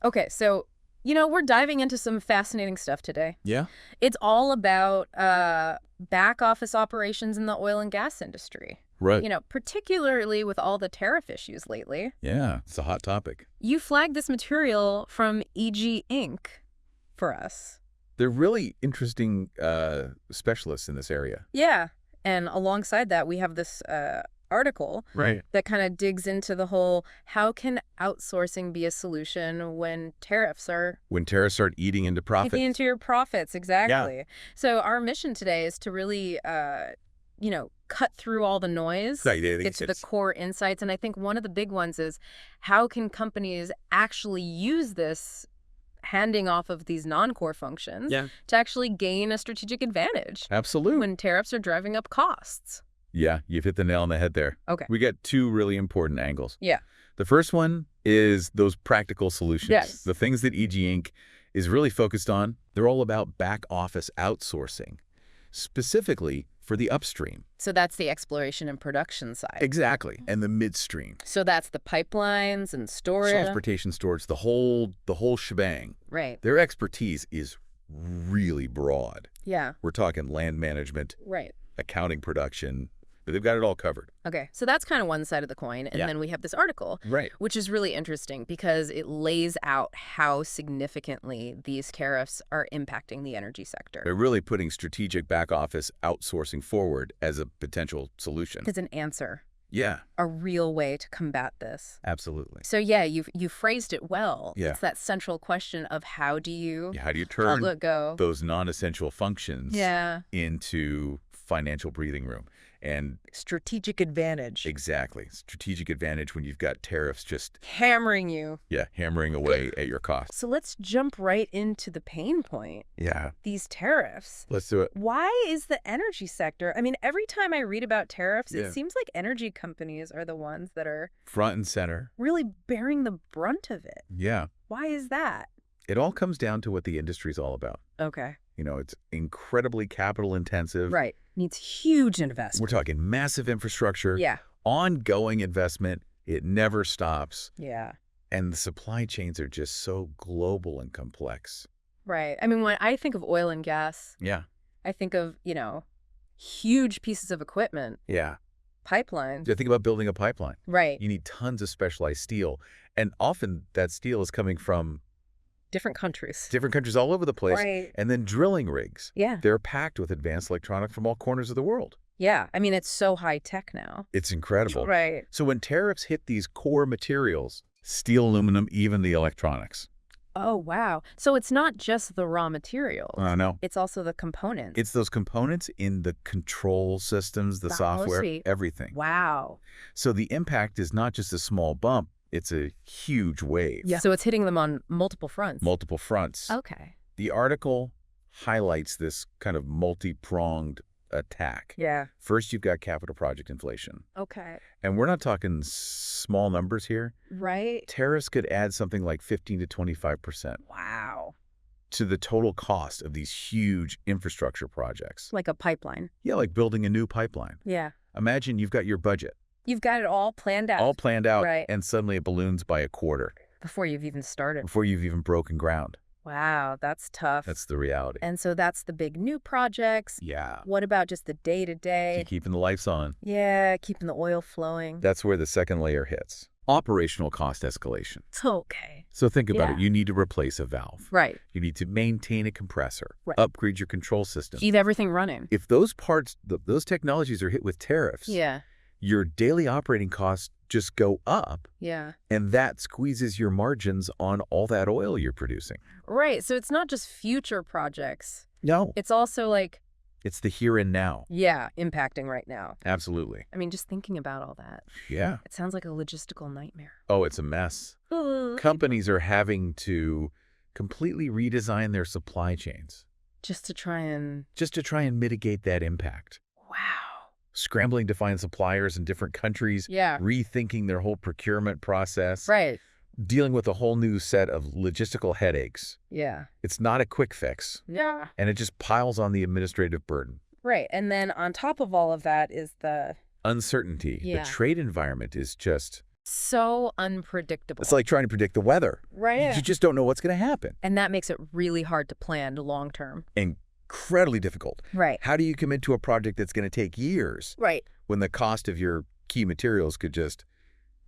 Okay, so, we're diving into some fascinating stuff today. Yeah? It's all about back office operations in the oil and gas industry. Right. Particularly with all the tariff issues lately. Yeah, it's a hot topic. You flagged this material from EG Inc. for us. They're really interesting specialists in this area. Yeah, and alongside that, we have this article Right. that kind of digs into the whole, how can outsourcing be a solution when tariffs are When tariffs start eating into profits. eating into your profits? Exactly. So our mission today is to really, cut through all the noise, Right, yeah, get to the core insights. And I think one of the big ones is, how can companies actually use this handing off of these non-core functions to actually gain a strategic advantage Absolutely. when tariffs are driving up costs? Yeah, you've hit the nail on the head there. Okay. We got two really important angles. Yeah. The first one is those practical solutions. Yes. The things that EG Inc. is really focused on, they're all about back office outsourcing, specifically for the upstream. So that's the exploration and production side. Exactly. And the midstream. So that's the pipelines and storage. Transportation, storage, the whole shebang. Right. Their expertise is really broad. Yeah. We're talking land management, Right. accounting, production. They've got it all covered. Okay. So that's kind of one side of the coin. And then we have this article, Right. which is really interesting because it lays out how significantly these tariffs are impacting the energy sector. They're really putting strategic back office outsourcing forward as a potential solution. As an answer, Yeah, a real way to combat this. absolutely. So yeah, you phrased it well. Yeah. It's that central question of how do you How do you turn let go those non-essential functions into financial breathing room? And strategic advantage. exactly, strategic advantage when you've got tariffs just, Hammering you. hammering away at your costs. So let's jump right into the pain point. Yeah, These tariffs. let's do it. Why is the energy sector? I mean, every time I read about tariffs, Yeah. it seems like energy companies are the ones that are Front and center. really bearing the brunt of it. Yeah, Why is that? it all comes down to what the industry's all about. Okay. It's incredibly capital intensive. Right. Needs huge investment. We're talking massive infrastructure, Yeah. ongoing investment. It never stops. Yeah. And the supply chains are just so global and complex. Right. I mean, when I think of oil and gas, Yeah. I think of, huge pieces of equipment, Yeah. pipelines. You think about building a pipeline. Right. You need tons of specialized steel. And often that steel is coming from Different countries. different countries all over the place. Right. And then drilling rigs. Yeah. They're packed with advanced electronics from all corners of the world. Yeah. I mean, it's so high tech now. It's incredible. Right. So when tariffs hit these core materials, steel, aluminum, even the electronics. Oh, wow. So it's not just the raw materials. No. It's also the components. It's those components in the control systems, the Wow, software, sweet. everything. Wow. So the impact is not just a small bump, it's a huge wave. Yeah. So it's hitting them on multiple fronts. Multiple fronts. Okay. The article highlights this kind of multi-pronged attack. Yeah. First, you've got capital project inflation. Okay. And we're not talking small numbers here. Right. Tariffs could add something like 15 to 25% Wow. to the total cost of these huge infrastructure projects. Like a pipeline. Yeah, like building a new pipeline. Yeah. Imagine you've got your budget You've got it all planned out. all planned out, Right. and suddenly it balloons by a quarter Before you've even started. before you've even broken ground. Wow. That's tough. That's the reality. And so that's the big new projects. Yeah. What about just the day-to-day? Keep keeping the lights on. Yeah. Keeping the oil flowing. That's where the second layer hits. Operational cost escalation. Okay. So think about Yeah. it. You need to replace a valve. Right. You need to maintain a compressor, Right. upgrade your control system. Keep everything running. If those parts, those technologies are hit with tariffs, Yeah. your daily operating costs just go up, Yeah. and that squeezes your margins on all that oil you're producing. Right. So it's not just future projects. No. It's also like, It's the here and now. yeah, impacting right now. Absolutely. I mean, just thinking about all that, Yeah. it sounds like a logistical nightmare. Oh, it's a mess. Companies are having to completely redesign their supply chains Just to try and... just to try and mitigate that impact. Wow. Scrambling to find suppliers in different countries, Yeah. rethinking their whole procurement process, Right. dealing with a whole new set of logistical headaches. Yeah. It's not a quick fix, Yeah. and it just piles on the administrative burden. Right. And then on top of all of that is the... Uncertainty. Yeah. The trade environment is just So unpredictable. It's like trying to predict the weather. Right. You just don't know what's going to happen. And that makes it really hard to plan long term. Incredibly difficult. Right. How do you commit to a project that's going to take years? Right. When the cost of your key materials could just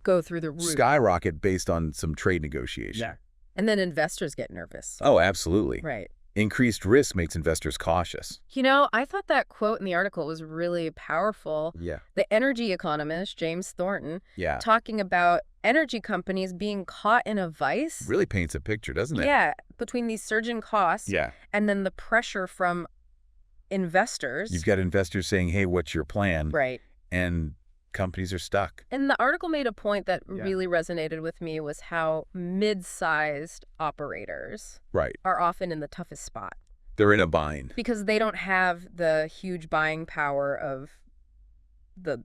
go through the roof. Skyrocket based on some trade negotiation. Yeah. And then investors get nervous. Oh, absolutely. Right. Increased risk makes investors cautious. You know, I thought that quote in the article was really powerful. Yeah. The energy economist, James Thornton, Yeah. talking about energy companies being caught in a vice. Really paints a picture, doesn't it? Yeah, between these surging costs Yeah. and then the pressure from investors. You've got investors saying, hey, what's your plan? Right. And companies are stuck. And the article made a point that really resonated with me was how mid-sized operators are often in the toughest spot. They're in a bind. Because they don't have the huge buying power of the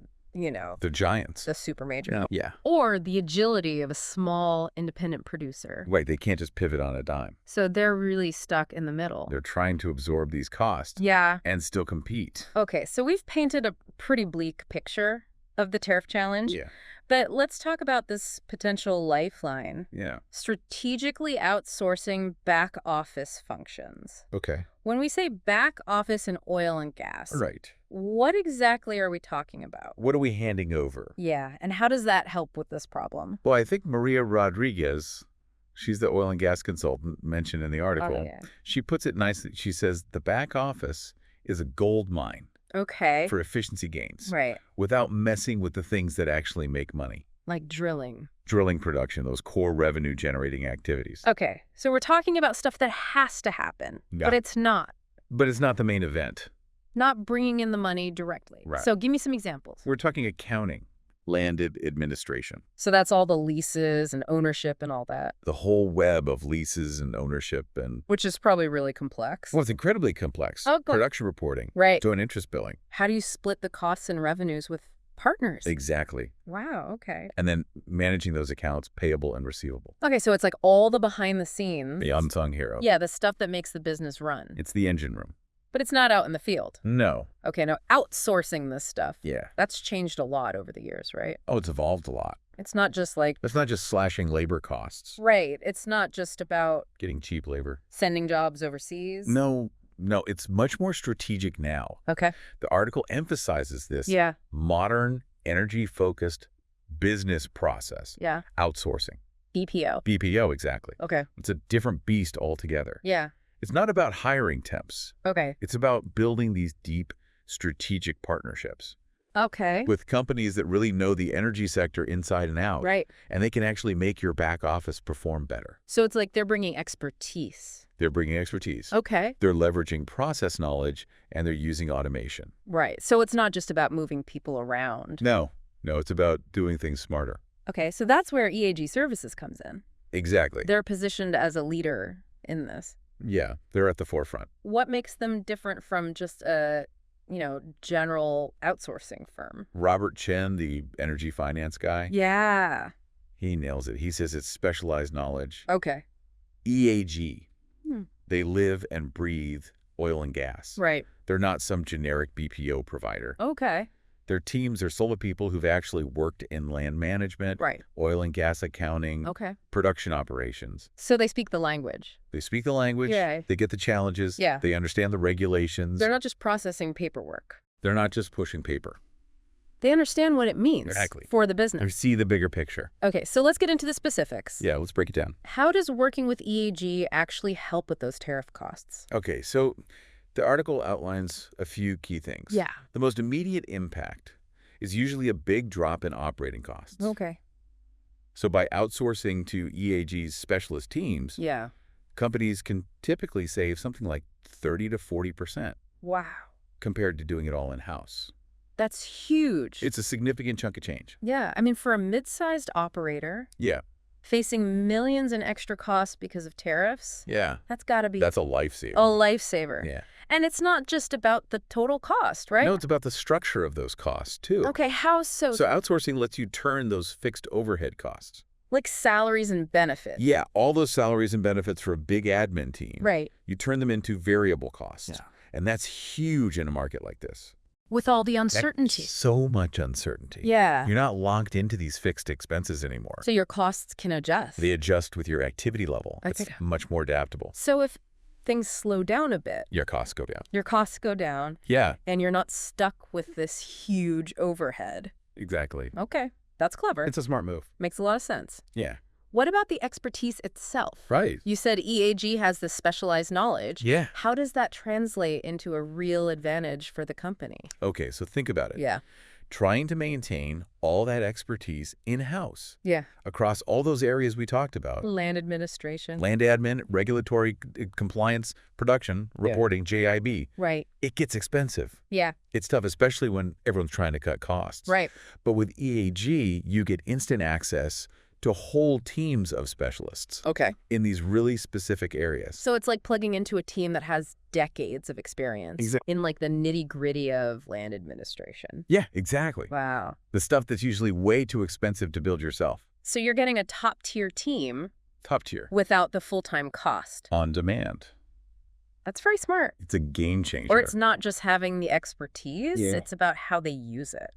giants. The super major. Yeah. Or the agility of a small independent producer. Right. They can't just pivot on a dime. So they're really stuck in the middle. They're trying to absorb these costs. Yeah. And still compete. Okay. So we've painted a pretty bleak picture of the tariff challenge. Yeah. But let's talk about this potential lifeline. Yeah. Strategically outsourcing back office functions. Okay. When we say back office in oil and gas, Right. What exactly are we talking about? What are we handing over? Yeah. And how does that help with this problem? Well, I think Maria Rodriguez, she's the oil and gas consultant mentioned in the article. Oh, yeah. She puts it nicely. She says the back office is a gold mine. Okay. For efficiency gains. Right. Without messing with the things that actually make money. Like drilling. Drilling production, those core revenue generating activities. Okay. So we're talking about stuff that has to happen, but it's not. But it's not the main event. Not bringing in the money directly. Right. So give me some examples. We're talking accounting, landed administration. So that's all the leases and ownership and all that. The whole web of leases and ownership and... Which is probably really complex. Well, it's incredibly complex. Oh, cool. Production reporting. Right. Doing interest billing. How do you split the costs and revenues with partners? Exactly. Wow, okay. And then managing those accounts, payable and receivable. Okay, so it's like all the behind the scenes. The unsung hero. Yeah, the stuff that makes the business run. It's the engine room. But it's not out in the field. No. Okay, now outsourcing this stuff. Yeah. That's changed a lot over the years, right? Oh, it's evolved a lot. It's not just like... It's not just slashing labor costs. Right. It's not just about... Getting cheap labor. Sending jobs overseas. No, it's much more strategic now. Okay. The article emphasizes this modern, energy-focused business process. Yeah. Outsourcing. BPO. BPO, exactly. Okay. It's a different beast altogether. Yeah. It's not about hiring temps. Okay. It's about building these deep strategic partnerships. Okay. With companies that really know the energy sector inside and out. Right. And they can actually make your back office perform better. So it's like they're bringing expertise. They're bringing expertise. Okay. They're leveraging process knowledge, and they're using automation. Right. So it's not just about moving people around. No, it's about doing things smarter. Okay. So that's where EAG Services comes in. Exactly. They're positioned as a leader in this. Yeah, they're at the forefront. What makes them different from just a, general outsourcing firm? Robert Chen, the energy finance guy. Yeah. He nails it. He says it's specialized knowledge. Okay. EAG. They live and breathe oil and gas. Right. They're not some generic BPO provider. Okay. Their teams are solo people who've actually worked in land management, oil and gas accounting, production operations. So they speak the language. They speak the language. Yeah. They get the challenges. Yeah. They understand the regulations. They're not just processing paperwork. They're not just pushing paper. They understand what it means for the business. They see the bigger picture. Okay, so let's get into the specifics. Yeah, let's break it down. How does working with EAG actually help with those tariff costs? Okay, so the article outlines a few key things. Yeah. The most immediate impact is usually a big drop in operating costs. Okay. So by outsourcing to EAG's specialist teams, companies can typically save something like 30 to 40%. Wow. Compared to doing it all in-house. That's huge. It's a significant chunk of change. Yeah. I mean, for a mid-sized operator, facing millions in extra costs because of tariffs, that's got to be... That's a lifesaver. A lifesaver. Yeah. And it's not just about the total cost, right? No, it's about the structure of those costs, too. Okay, how so? So outsourcing lets you turn those fixed overhead costs. Like salaries and benefits. Yeah, all those salaries and benefits for a big admin team. Right. You turn them into variable costs. Yeah. And that's huge in a market like this. With all the uncertainty. So much uncertainty. Yeah. You're not locked into these fixed expenses anymore. So your costs can adjust. They adjust with your activity level. Okay. It's much more adaptable. So if things slow down a bit, your costs go down. Your costs go down. Yeah. And you're not stuck with this huge overhead. Exactly. Okay. That's clever. It's a smart move. Makes a lot of sense. Yeah. What about the expertise itself? Right. You said EAG has this specialized knowledge. Yeah. How does that translate into a real advantage for the company? Okay, so think about it. Yeah. Trying to maintain all that expertise in-house. Yeah. Across all those areas we talked about. Land administration. Land admin, regulatory compliance, production, reporting, JIB. Right. It gets expensive. Yeah. It's tough, especially when everyone's trying to cut costs. Right. But with EAG, you get instant access to whole teams of specialists. Okay. In these really specific areas. So it's like plugging into a team that has decades of experience in like the nitty-gritty of land administration. Yeah, exactly. Wow. The stuff that's usually way too expensive to build yourself. So you're getting a top-tier team. Top tier. Without the full-time cost. On demand. That's very smart. It's a game changer. Or it's not just having the expertise, it's about how they use it.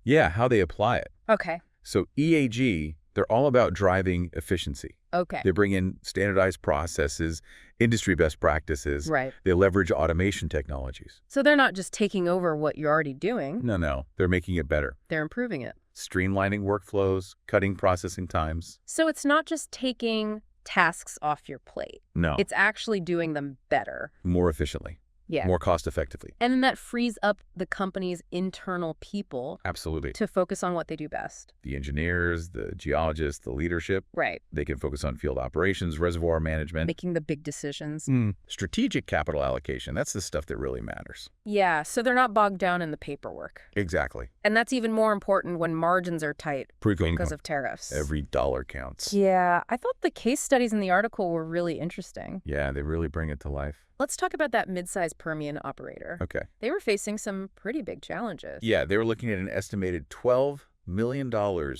Yeah, how they apply it. Okay. So EAG, they're all about driving efficiency. Okay. They bring in standardized processes, industry best practices. Right. They leverage automation technologies. So they're not just taking over what you're already doing. No. They're making it better. They're improving it. Streamlining workflows, cutting processing times. So it's not just taking tasks off your plate. No. It's actually doing them better. More efficiently. Yeah. More cost effectively. And then that frees up the company's internal people. Absolutely. To focus on what they do best. The engineers, the geologists, the leadership. Right. They can focus on field operations, reservoir management. Making the big decisions. Strategic capital allocation. That's the stuff that really matters. Yeah, so they're not bogged down in the paperwork. Exactly. And that's even more important when margins are tight because of tariffs. Every dollar counts. Yeah, I thought the case studies in the article were really interesting. Yeah, they really bring it to life. Let's talk about that mid-sized Permian operator. Okay. They were facing some pretty big challenges. Yeah, they were looking at an estimated $12 million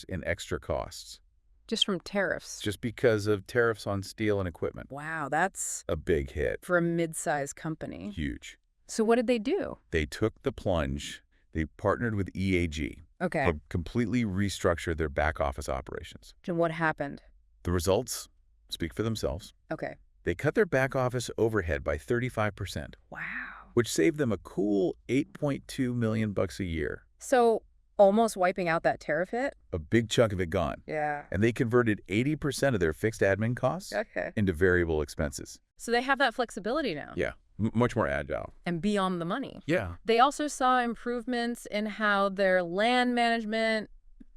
in extra costs. Just from tariffs? Just because of tariffs on steel and equipment. Wow, that's a big hit. For a mid-sized company. Huge. So what did they do? They took the plunge. They partnered with EAG. Okay. To completely restructure their back office operations. And what happened? The results speak for themselves. Okay. They cut their back office overhead by 35%. Wow. Which saved them a cool $8.2 million a year. So almost wiping out that tariff hit? A big chunk of it gone. Yeah. And they converted 80% of their fixed admin costs into variable expenses. So they have that flexibility now. Yeah. Much more agile. And be on the money. Yeah. They also saw improvements in how their land management,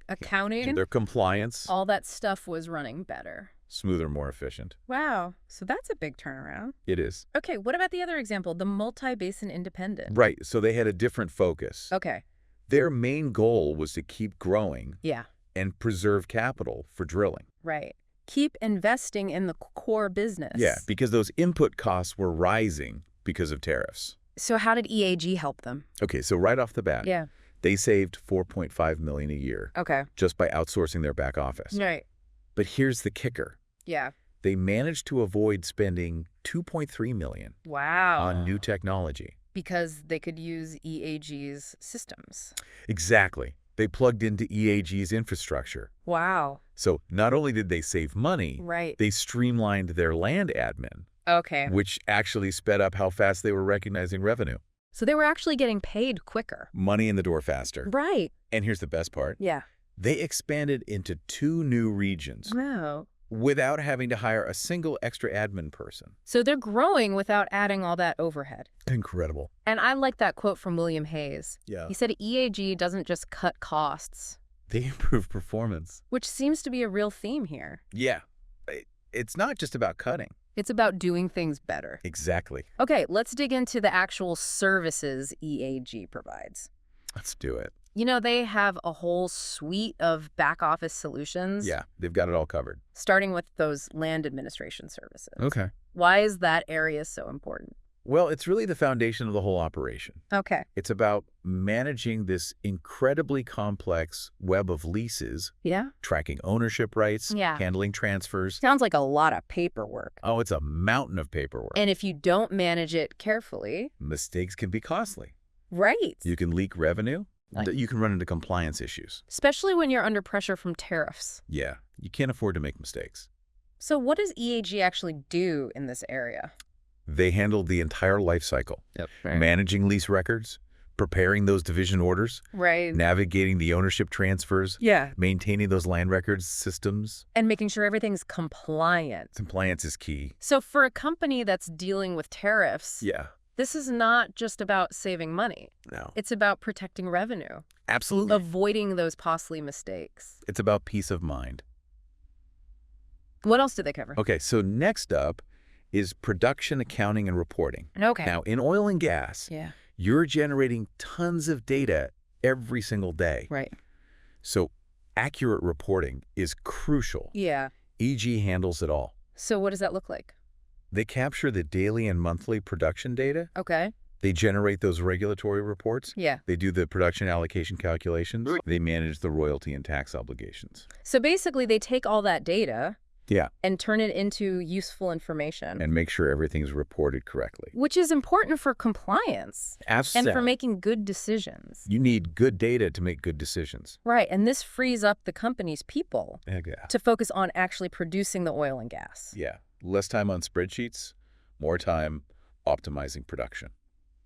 accounting, their compliance, all that stuff was running better. Smoother, more efficient. Wow. So that's a big turnaround. It is. Okay, what about the other example, the multi-basin independent? Right. So they had a different focus. Okay. Their main goal was to keep growing. Yeah. And preserve capital for drilling. Right. Keep investing in the core business. Yeah, because those input costs were rising because of tariffs. So how did EAG help them? Okay, so right off the bat, they saved $4.5 million a year. Okay. Just by outsourcing their back office. Right. But here's the kicker. Yeah. They managed to avoid spending $2.3 million. Wow. On new technology. Because they could use EAG's systems. Exactly. They plugged into EAG's infrastructure. Wow. So not only did they save money, they streamlined their land admin. Okay. Which actually sped up how fast they were recognizing revenue. So they were actually getting paid quicker. Money in the door faster. Right. And here's the best part. Yeah. They expanded into 2 new regions. Wow. Without having to hire a single extra admin person. So they're growing without adding all that overhead. Incredible. And I like that quote from William Hayes. Yeah. He said EAG doesn't just cut costs. They improve performance. Which seems to be a real theme here. Yeah. It's not just about cutting. It's about doing things better. Exactly. Okay, let's dig into the actual services EAG provides. Let's do it. You know, they have a whole suite of back office solutions. Yeah, they've got it all covered. Starting with those land administration services. Okay. Why is that area so important? Well, it's really the foundation of the whole operation. Okay. It's about managing this incredibly complex web of leases. Yeah. Tracking ownership rights. Yeah. Handling transfers. Sounds like a lot of paperwork. Oh, it's a mountain of paperwork. And if you don't manage it carefully... mistakes can be costly. Right. You can leak revenue. You can run into compliance issues. Especially when you're under pressure from tariffs. Yeah, you can't afford to make mistakes. So what does EAG actually do in this area? They handle the entire life cycle. Yep. Right. Managing lease records, preparing those division orders, right, navigating the ownership transfers, yeah, maintaining those land records systems. And making sure everything's compliant. Compliance is key. So for a company that's dealing with tariffs, Yeah. This is not just about saving money. No. It's about protecting revenue. Absolutely. Avoiding those costly mistakes. It's about peace of mind. What else do they cover? Okay, so next up is production, accounting, and reporting. Okay. Now, in oil and gas, you're generating tons of data every single day. Right. So accurate reporting is crucial. Yeah. EG handles it all. So what does that look like? They capture the daily and monthly production data. Okay. They generate those regulatory reports. Yeah. They do the production allocation calculations. They manage the royalty and tax obligations. So basically they take all that data Yeah. and turn it into useful information. And make sure everything's reported correctly. Which is important for compliance. Absolutely. And for making good decisions. You need good data to make good decisions. Right. And this frees up the company's people Yeah. to focus on actually producing the oil and gas. Yeah. Less time on spreadsheets, more time optimizing production.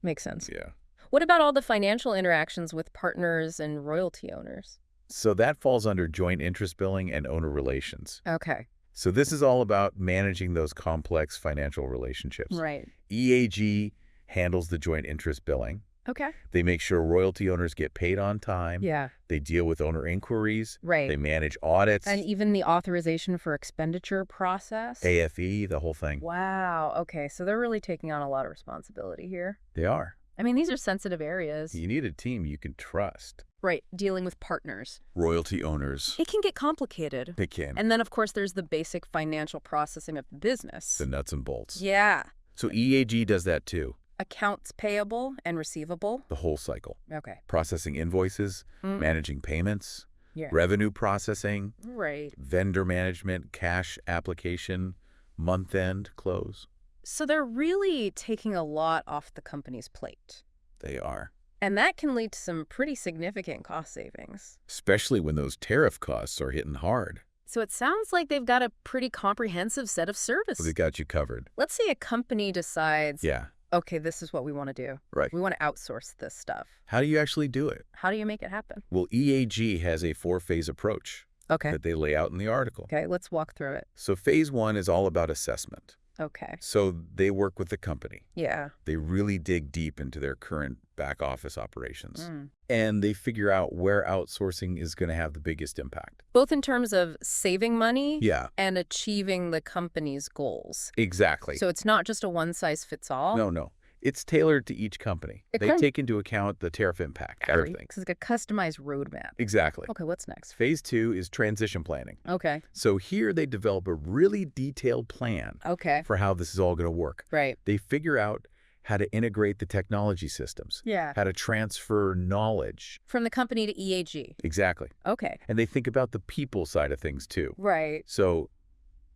Makes sense. Yeah. What about all the financial interactions with partners and royalty owners? So that falls under joint interest billing and owner relations. Okay. So this is all about managing those complex financial relationships. Right. EAG handles the joint interest billing. Okay. They make sure royalty owners get paid on time. Yeah. They deal with owner inquiries. Right. They manage audits. And even the authorization for expenditure process. AFE, the whole thing. Wow. Okay. So they're really taking on a lot of responsibility here. They are. I mean, these are sensitive areas. You need a team you can trust. Right. Dealing with partners. Royalty owners. It can get complicated. They can. And then, of course, there's the basic financial processing of the business. The nuts and bolts. Yeah. So EAG does that too. Accounts payable and receivable. The whole cycle. Okay. Processing invoices, managing payments, revenue processing, right, vendor management, cash application, month-end close. So they're really taking a lot off the company's plate. They are. And that can lead to some pretty significant cost savings. Especially when those tariff costs are hitting hard. So it sounds like they've got a pretty comprehensive set of services. Well, they got you covered. Let's say a company decides, Yeah. okay, this is what we want to do. Right. We want to outsource this stuff. How do you actually do it? How do you make it happen? Well, EAG has a 4-phase approach that they lay out in the article. Okay, let's walk through it. So phase 1 is all about assessment. Okay. So they work with the company. Yeah. They really dig deep into their current back office operations. And they figure out where outsourcing is going to have the biggest impact. Both in terms of saving money and achieving the company's goals. Exactly. So it's not just a one-size-fits-all? No. It's tailored to each company. They take into account the tariff impact, everything. It's like a customized roadmap. Exactly. Okay, what's next? Phase 2 is transition planning. Okay. So here they develop a really detailed plan for how this is all going to work. Right. They figure out how to integrate the technology systems. Yeah. How to transfer knowledge. From the company to EAG. Exactly. Okay. And they think about the people side of things too. Right. So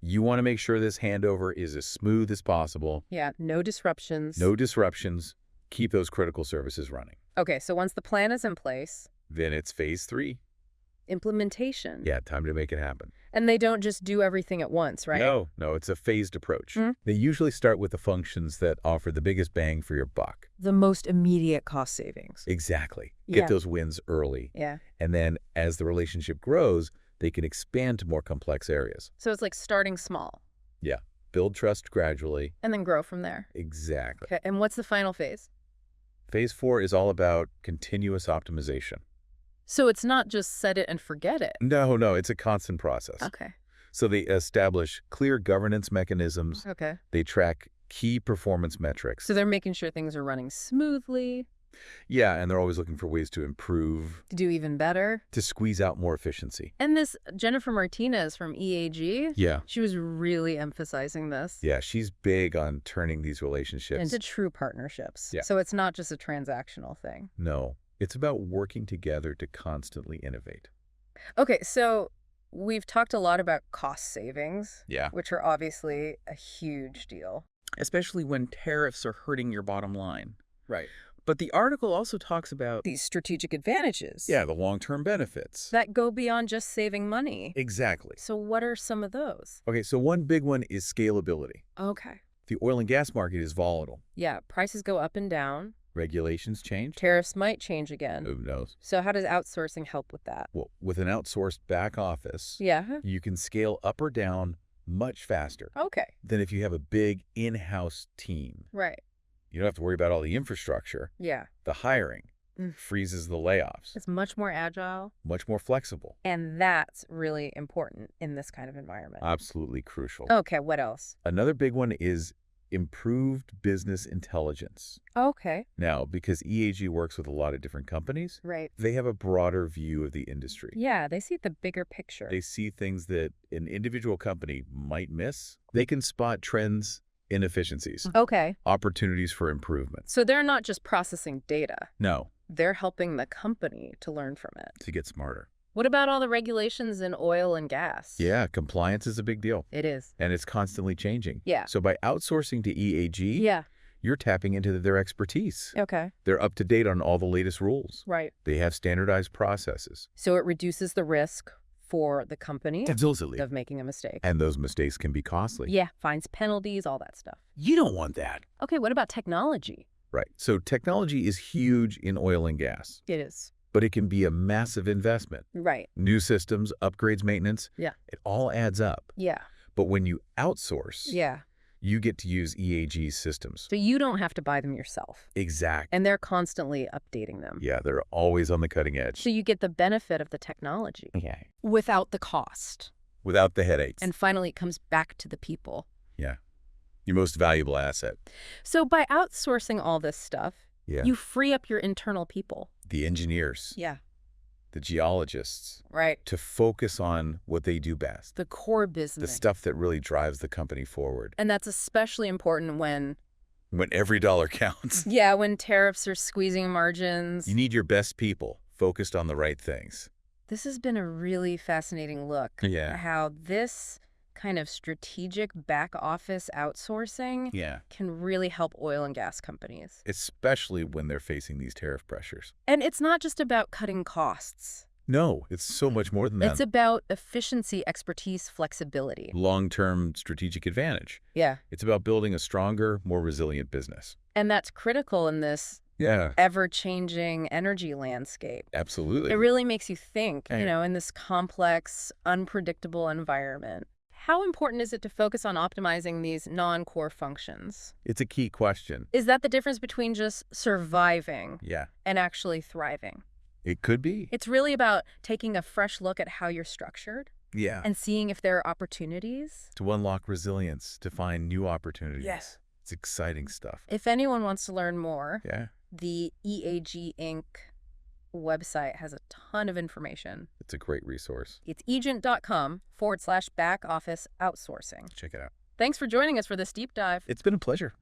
you want to make sure this handover is as smooth as possible. Yeah, no disruptions. No disruptions. Keep those critical services running. Okay, so once the plan is in place. Then it's phase 3. Implementation. Yeah, time to make it happen. And they don't just do everything at once, right? No, it's a phased approach. They usually start with the functions that offer the biggest bang for your buck. The most immediate cost savings. Exactly. Get those wins early. Yeah. And then as the relationship grows, they can expand to more complex areas. So it's like starting small. Yeah. Build trust gradually. And then grow from there. Exactly. Okay. And what's the final phase? Phase 4 is all about continuous optimization. So it's not just set it and forget it. No, it's a constant process. Okay. So they establish clear governance mechanisms. Okay. They track key performance metrics. So they're making sure things are running smoothly. Yeah, and they're always looking for ways to improve. To do even better. To squeeze out more efficiency. And this Jennifer Martinez from EAG, she was really emphasizing this. Yeah, she's big on turning these relationships into true partnerships. Yeah. So it's not just a transactional thing. No, it's about working together to constantly innovate. Okay, so we've talked a lot about cost savings, Yeah. which are obviously a huge deal. Especially when tariffs are hurting your bottom line. Right. But the article also talks about these strategic advantages. Yeah, the long-term benefits. That go beyond just saving money. Exactly. So what are some of those? Okay, so one big one is scalability. Okay. The oil and gas market is volatile. Yeah, prices go up and down. Regulations change. Tariffs might change again. Who knows? So how does outsourcing help with that? Well, with an outsourced back office, yeah, you can scale up or down much faster than if you have a big in-house team. Right. You don't have to worry about all the infrastructure. Yeah. The hiring freezes the layoffs. It's much more agile. Much more flexible. And that's really important in this kind of environment. Absolutely crucial. Okay, what else? Another big one is improved business intelligence. Okay. Now, because EAG works with a lot of different companies, they have a broader view of the industry. Yeah, they see the bigger picture. They see things that an individual company might miss. They can spot trends, inefficiencies, opportunities for improvement. So they're not just processing data. No. They're helping the company to learn from it. To get smarter. What about all the regulations in oil and gas? Yeah, compliance is a big deal. It is. And it's constantly changing. Yeah. So by outsourcing to EAG, you're tapping into their expertise. Okay. They're up to date on all the latest rules. Right. They have standardized processes. So it reduces the risk for the company Absolutely. of making a mistake. And those mistakes can be costly. Yeah, fines, penalties, all that stuff. You don't want that. Okay, what about technology? Right. So technology is huge in oil and gas. It is. But it can be a massive investment. Right. New systems, upgrades, maintenance. Yeah. It all adds up. Yeah. But when you outsource, you get to use EAG's systems. So you don't have to buy them yourself. Exactly. And they're constantly updating them. Yeah, they're always on the cutting edge. So you get the benefit of the technology. Yeah. Without the cost. Without the headaches. And finally, it comes back to the people. Yeah. Your most valuable asset. So by outsourcing all this stuff, you free up your internal people. The engineers. Yeah. The geologists. Right. To focus on what they do best. The core business. The stuff that really drives the company forward. And that's especially important when every dollar counts. Yeah, when tariffs are squeezing margins. You need your best people focused on the right things. This has been a really fascinating look at how this kind of strategic back office outsourcing can really help oil and gas companies. Especially when they're facing these tariff pressures. And it's not just about cutting costs. No, it's so much more than that. It's about efficiency, expertise, flexibility. Long-term strategic advantage. Yeah. It's about building a stronger, more resilient business. And that's critical in this ever-changing energy landscape. Absolutely. It really makes you think, you know, in this complex, unpredictable environment. How important is it to focus on optimizing these non-core functions? It's a key question. Is that the difference between just surviving and actually thriving? It could be. It's really about taking a fresh look at how you're structured. Yeah. And seeing if there are opportunities. To unlock resilience, to find new opportunities. Yes. It's exciting stuff. If anyone wants to learn more, the EAG Inc. website has a ton of information. It's a great resource. It's egent.com/back office outsourcing. Check it out. Thanks for joining us for this deep dive. It's been a pleasure.